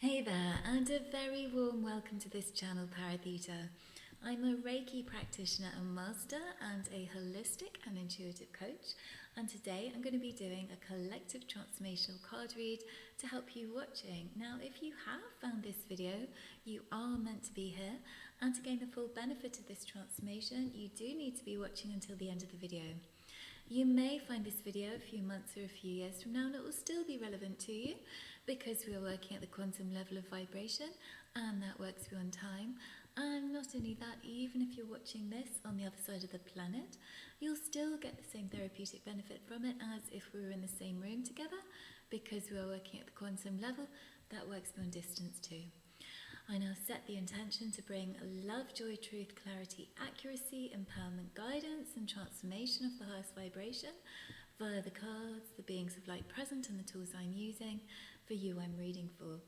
Hey there, and a very warm welcome to this channel, ParaTheta. I'm a Reiki practitioner and master and a holistic and intuitive coach, and today I'm going to be doing a collective transformational card read to help you watching. Now, if you have found this video, you are meant to be here, and to gain the full benefit of this transformation, you do need to be watching until the end of the video. You may find this video a few months or a few years from now and it will still be relevant to you because we are working at the quantum level of vibration and that works beyond time. And not only that, even if you're watching this on the other side of the planet, you'll still get the same therapeutic benefit from it as if we were in the same room together because we are working at the quantum level that works beyond distance too. I now set the intention to bring love, joy, truth, clarity, accuracy, empowerment, guidance and transformation of the highest vibration via the cards, the beings of light present and the tools I'm using for you I'm reading for.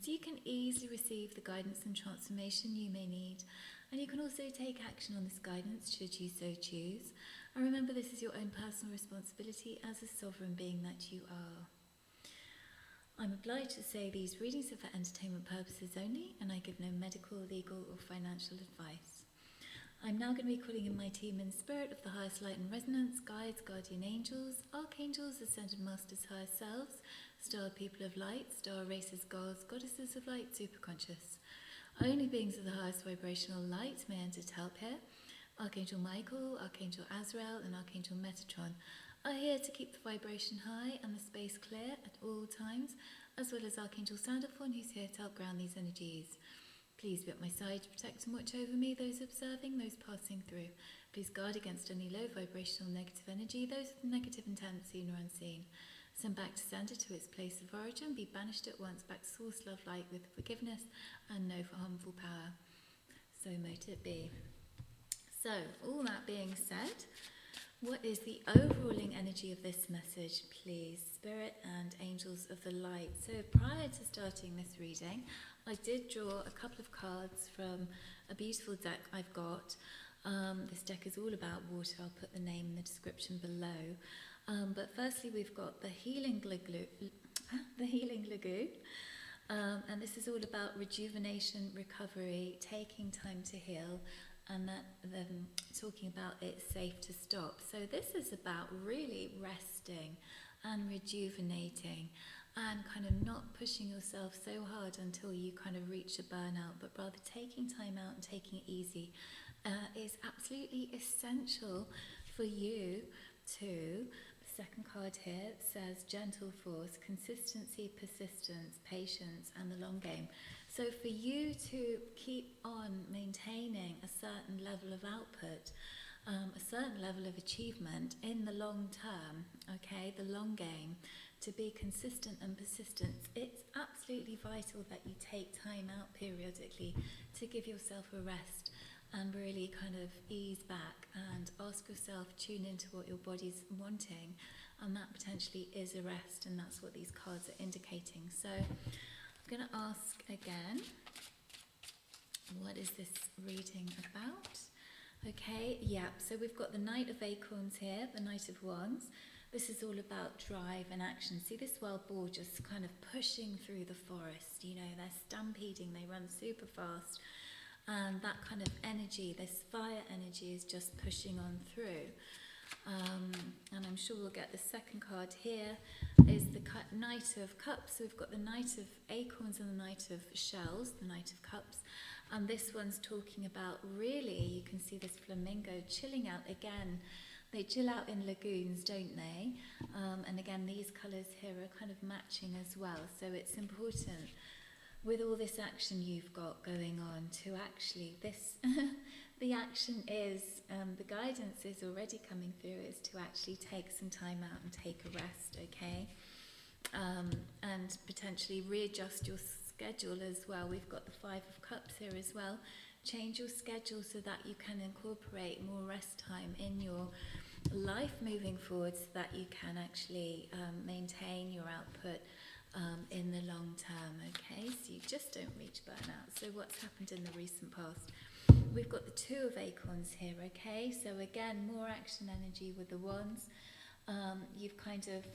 So you can easily receive the guidance and transformation you may need, and you can also take action on this guidance should you so choose. And remember, this is your own personal responsibility as a sovereign being that you are. I'm obliged to say these readings are for entertainment purposes only, and I give no medical, legal or financial advice. I'm now going to be calling in my team in spirit of the highest light and resonance, guides, guardian angels, archangels, ascended masters, higher selves, star people of light, star races, gods, goddesses of light, superconscious. Only beings of the highest vibrational light may enter to help here. Archangel Michael, Archangel Azrael and Archangel Metatron are here to keep the vibration high and the space clear at all times, as well as Archangel Sandalphon, who's here to help ground these energies. Please be at my side to protect and watch over me, those observing, those passing through. Please guard against any low vibrational negative energy, those with negative intent seen or unseen. Send back to sender to its place of origin, be banished at once back to source love light with forgiveness and no harmful power. So mote it be. So, all that being said, what is the overruling energy of this message, please, Spirit and Angels of the Light? So prior to starting this reading, I did draw a couple of cards from a beautiful deck I've got. This deck is all about water. I'll put the name in the description below. But firstly, we've got the Healing Lagoon. And this is all about rejuvenation, recovery, taking time to heal, and that talking about it's safe to stop. So this is about really resting and rejuvenating and kind of not pushing yourself so hard until you kind of reach a burnout, but rather taking time out and taking it easy is absolutely essential for you to. The second card here says gentle force, consistency, persistence, patience and the long game. So for you to keep on maintaining a certain level of output, a certain level of achievement in the long term, okay, the long game, to be consistent and persistent, it's absolutely vital that you take time out periodically to give yourself a rest and really kind of ease back and ask yourself, tune into what your body's wanting, and that potentially is a rest, and that's what these cards are indicating. So I'm going to ask again, what is this reading about? Okay, yeah, so we've got the Knight of Acorns here, the Knight of Wands. This is all about drive and action. See this wild boar just kind of pushing through the forest, you know, they're stampeding, they run super fast. And that kind of energy, this fire energy is just pushing on through. And I'm sure we'll get the second card here is the Knight of Cups. So we've got the Knight of Acorns and the Knight of Shells, the Knight of Cups. And this one's talking about really, you can see this flamingo chilling out again. They chill out in lagoons, don't they? And again, these colours here are kind of matching as well. So it's important with all this action you've got going on to actually this the action is the guidance is already coming through, is to actually take some time out and take a rest, okay, and potentially readjust your schedule as well. We've got the Five of Cups here as well. Change your schedule so that you can incorporate more rest time in your life moving forward, so that you can actually maintain your output in the long term, okay, so you just don't reach burnout. So what's happened in the recent past? We've got the Two of Acorns here, okay, so again, more action energy with the wands. You've kind of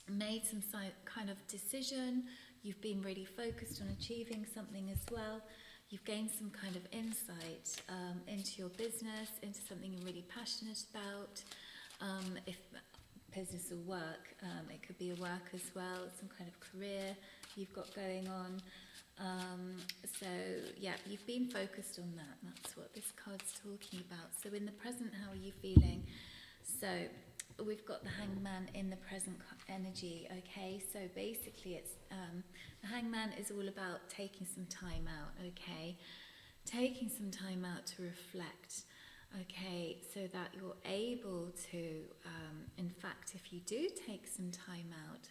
made some kind of decision, You've been really focused on achieving something as well. You've gained some kind of insight into your business, into something you're really passionate about. If business or work, it could be a work as well, some kind of career you've got going on. So yeah, you've been focused on that. That's what this card's talking about. So in the present, how are you feeling? So we've got the Hangman in the present energy. Okay, so basically it's the Hangman is all about taking some time out. Okay, taking some time out to reflect. Okay, so that you're able to, in fact, if you do take some time out,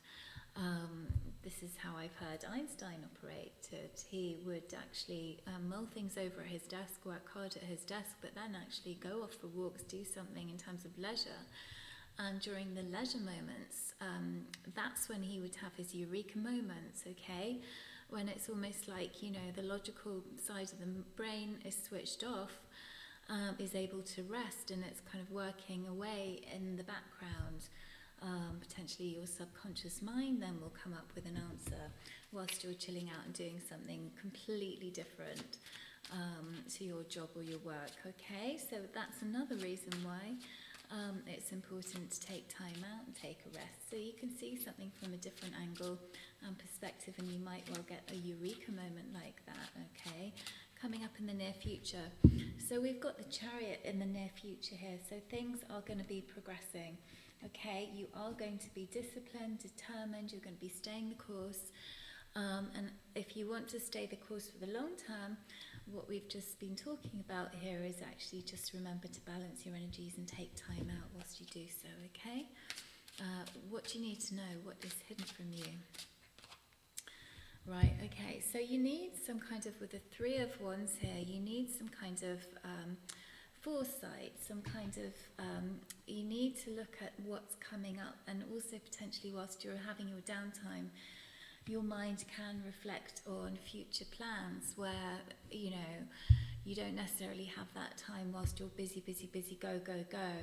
this is how I've heard Weinstein operated. He would actually mull things over at his desk, work hard at his desk, but then actually go off for walks, do something in terms of leisure. And during the leisure moments, that's when he would have his eureka moments, okay? When it's almost like, you know, the logical side of the brain is switched off, is able to rest, and it's kind of working away in the background. Potentially your subconscious mind then will come up with an answer whilst you're chilling out and doing something completely different to your job or your work. Okay, so that's another reason why it's important to take time out and take a rest, so you can see something from a different angle and perspective, and you might well get a eureka moment like that. Okay, coming up in the near future. So we've got the Chariot in the near future here, so things are going to be progressing. Okay, you are going to be disciplined, determined, you're going to be staying the course, and if you want to stay the course for the long term, what we've just been talking about here is actually just remember to balance your energies and take time out whilst you do so. Okay, what do you need to know? What is hidden from you? Right, okay, so you need some kind of, with the Three of Wands here, you need some kind of foresight, some kind of, you need to look at what's coming up, and also potentially whilst you're having your downtime, your mind can reflect on future plans where, you know, you don't necessarily have that time whilst you're busy, go.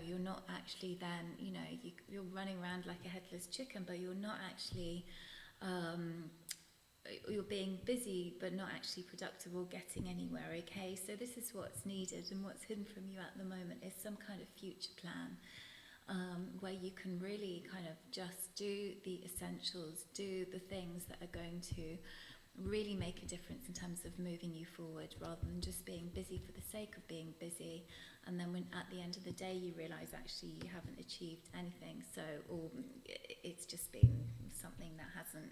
You're not actually then, you know, you're running around like a headless chicken, but you're not actually, you're being busy but not actually productive or getting anywhere. Okay, so this is what's needed, and what's hidden from you at the moment is some kind of future plan, where you can really kind of just do the essentials, do the things that are going to really make a difference in terms of moving you forward, rather than just being busy for the sake of being busy, and then when at the end of the day you realise actually you haven't achieved anything, so, or it's just been something that hasn't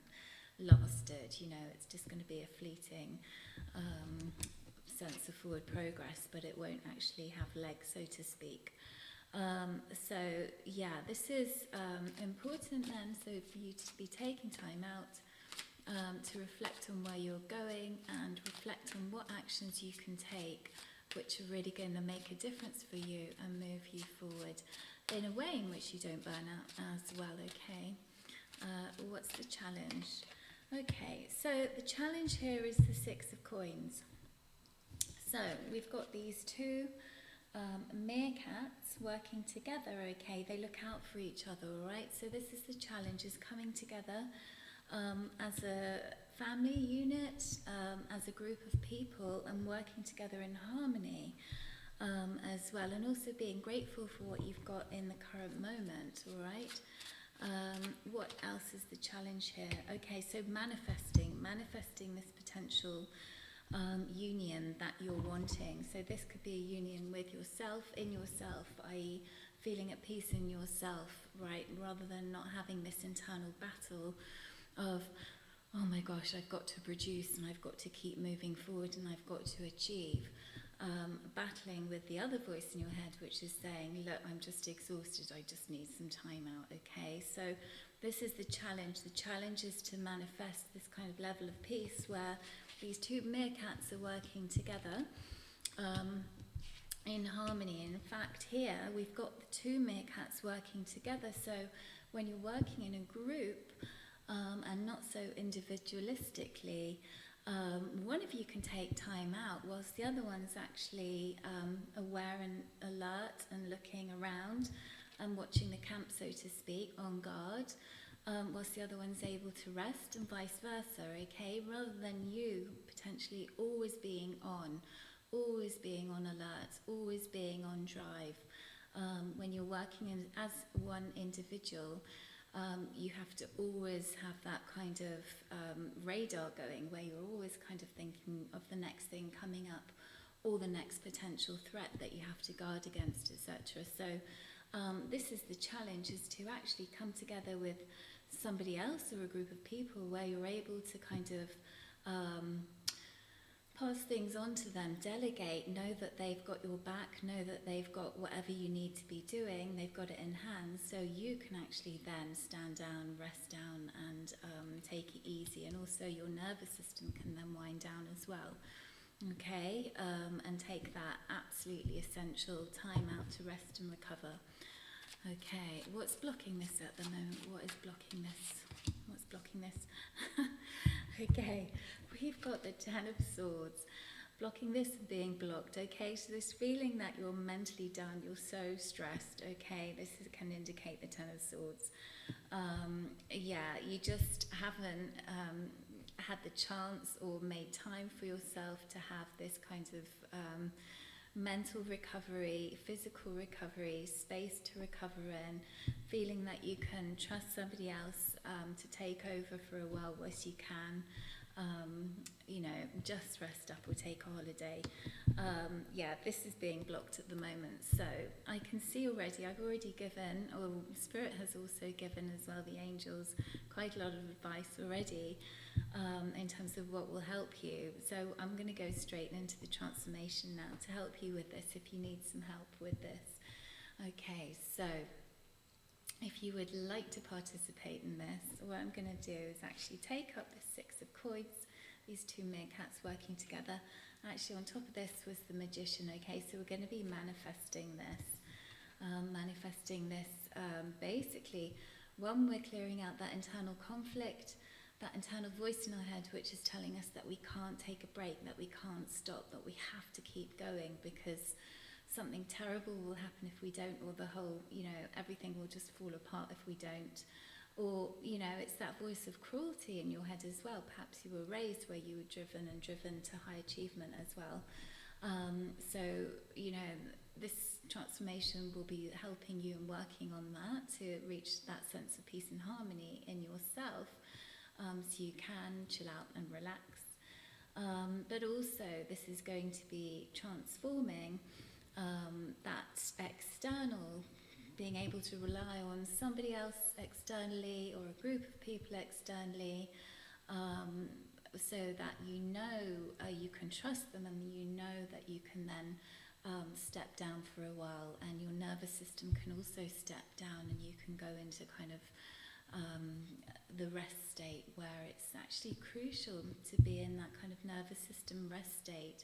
lasted, you know, it's just going to be a fleeting sense of forward progress, but it won't actually have legs, so to speak. So yeah, this is important then, so for you to be taking time out to reflect on where you're going and reflect on what actions you can take which are really going to make a difference for you and move you forward in a way in which you don't burn out as well. Okay, what's the challenge? Okay, so the challenge here is the Six of Coins. So we've got these two meerkats working together. Okay, they look out for each other. All right, so this is the challenge, is coming together as a family unit, as a group of people, and working together in harmony as well, and also being grateful for what you've got in the current moment. All right. What else is the challenge here? Okay, so manifesting this potential union that you're wanting. So this could be a union with yourself, in yourself, i.e. feeling at peace in yourself, right? Rather than not having this internal battle of, oh my gosh, I've got to produce and I've got to keep moving forward and I've got to achieve. Battling with the other voice in your head, which is saying, look, I'm just exhausted, I just need some time out. Okay, so this is the challenge. The challenge is to manifest this kind of level of peace where these two meerkats are working together in harmony. And in fact, here we've got the two meerkats working together. So when you're working in a group and not so individualistically, one of you can take time out whilst the other one's actually aware and alert and looking around and watching the camp, so to speak, on guard. whilst the other one's able to rest, and vice versa, okay? Rather than you potentially always being on alert, always being on drive. When you're working as one individual, you have to always have that kind of radar going, where you're always kind of thinking of the next thing coming up, or the next potential threat that you have to guard against, etc. So this is the challenge, is to actually come together with somebody else or a group of people where you're able to kind of pass things on to them, delegate, know that they've got your back, know that they've got whatever you need to be doing, they've got it in hand, so you can actually then stand down, rest down, and take it easy, and also your nervous system can then wind down as well. Okay, and take that absolutely essential time out to rest and recover. Okay, what's blocking this at the moment? What is blocking this? What's blocking this? Okay, we've got the Ten of Swords. Blocking this and being blocked, okay? So this feeling that you're mentally done, you're so stressed, okay? Can indicate the Ten of Swords. Yeah, you just haven't had the chance or made time for yourself to have this kind of mental recovery, physical recovery, space to recover in, feeling that you can trust somebody else to take over for a while whilst you can, just rest up or take a holiday. Yeah, this is being blocked at the moment. So I can see already, I've already given, or Spirit has also given as well, the angels, quite a lot of advice already in terms of what will help you. So I'm going to go straight into the transformation now to help you with this if you need some help with this. Okay, so if you would like to participate in this, what I'm going to do is actually take up the Six of Coins, these two meerkats working together. Actually, on top of this was the Magician, okay? So we're going to be manifesting this. Basically, one, we're clearing out that internal conflict, that internal voice in our head which is telling us that we can't take a break, that we can't stop, that we have to keep going because something terrible will happen if we don't, or the whole, everything will just fall apart if we don't. Or, it's that voice of cruelty in your head as well. Perhaps you were raised where you were driven to high achievement as well. So, this transformation will be helping you and working on that to reach that sense of peace and harmony in yourself, so you can chill out and relax. But also, this is going to be transforming that external, being able to rely on somebody else externally or a group of people externally, so that you can trust them, and that you can then step down for a while, and your nervous system can also step down, and you can go into kind of the rest state, where it's actually crucial to be in that kind of nervous system rest state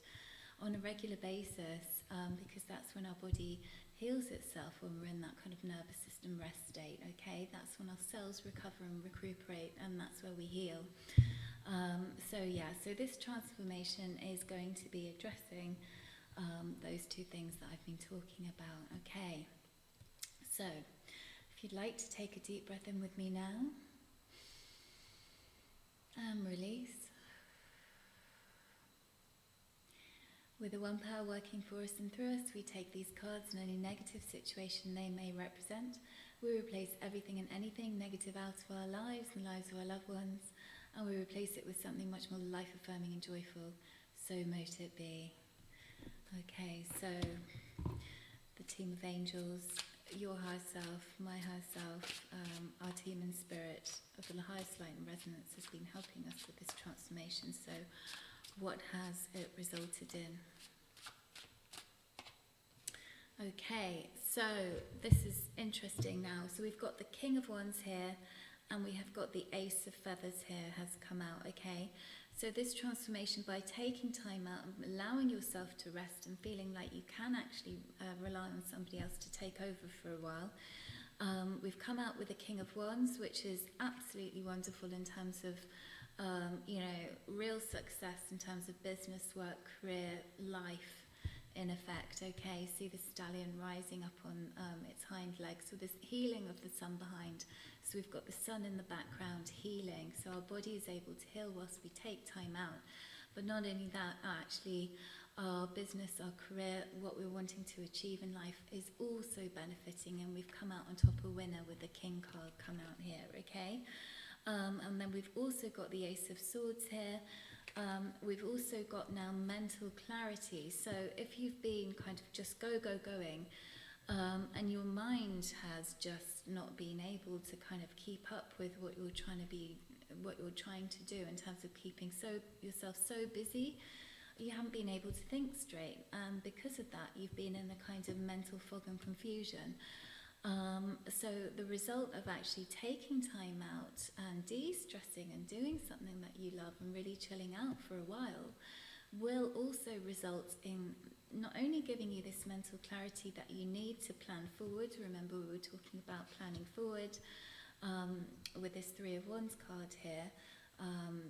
on a regular basis, because that's when our body heals itself, when we're in that kind of nervous system rest state, okay? That's when our cells recover and recuperate, and that's where we heal. So this transformation is going to be addressing those two things that I've been talking about, okay? So, if you'd like to take a deep breath in with me now, and release. With the one power working for us and through us, we take these cards and any negative situation they may represent. We replace everything and anything negative out of our lives and the lives of our loved ones, and we replace it with something much more life-affirming and joyful. So mote it be. Okay, so the team of angels, your higher self, my higher self, our team in spirit of the highest light and resonance has been helping us with this transformation. So what has it resulted in? Okay, so this is interesting now. So we've got the King of Wands here, and we have got the Ace of Feathers here has come out, okay? So this transformation, by taking time out and allowing yourself to rest and feeling like you can actually rely on somebody else to take over for a while, we've come out with the King of Wands, which is absolutely wonderful in terms of real success in terms of business, work, career, life, in effect, okay? See the stallion rising up on its hind legs, so this healing of the sun behind. So we've got the sun in the background healing, so our body is able to heal whilst we take time out. But not only that, actually our business, our career, what we're wanting to achieve in life is also benefiting, and we've come out on top a winner with the King card come out here, okay? And then we've also got the Ace of Swords here. We've also got now mental clarity. So if you've been kind of just going, and your mind has just not been able to kind of keep up with what you're trying to do in terms of keeping yourself so busy, you haven't been able to think straight, and because of that you've been in a kind of mental fog and confusion. So the result of actually taking time out and de-stressing and doing something that you love and really chilling out for a while will also result in not only giving you this mental clarity that you need to plan forward. Remember, we were talking about planning forward with this Three of Wands card here.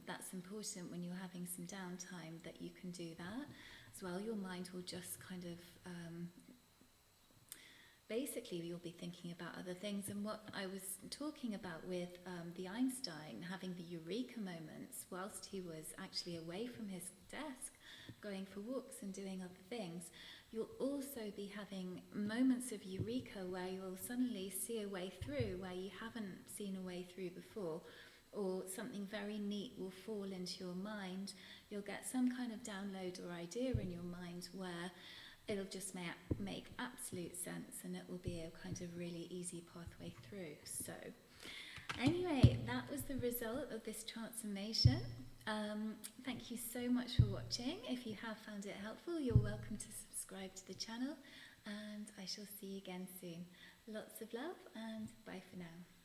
That's important when you're having some downtime, that you can do that as well. Your mind will just kind of basically you'll be thinking about other things. And what I was talking about with the Weinstein having the eureka moments whilst he was actually away from his desk going for walks and doing other things, you'll also be having moments of eureka where you'll suddenly see a way through where you haven't seen a way through before, or something very neat will fall into your mind. You'll get some kind of download or idea in your mind where it'll just make absolute sense, and it will be a kind of really easy pathway through. So anyway, that was the result of this transformation. Thank you so much for watching. If you have found it helpful, you're welcome to subscribe to the channel, and I shall see you again soon. Lots of love, and bye for now.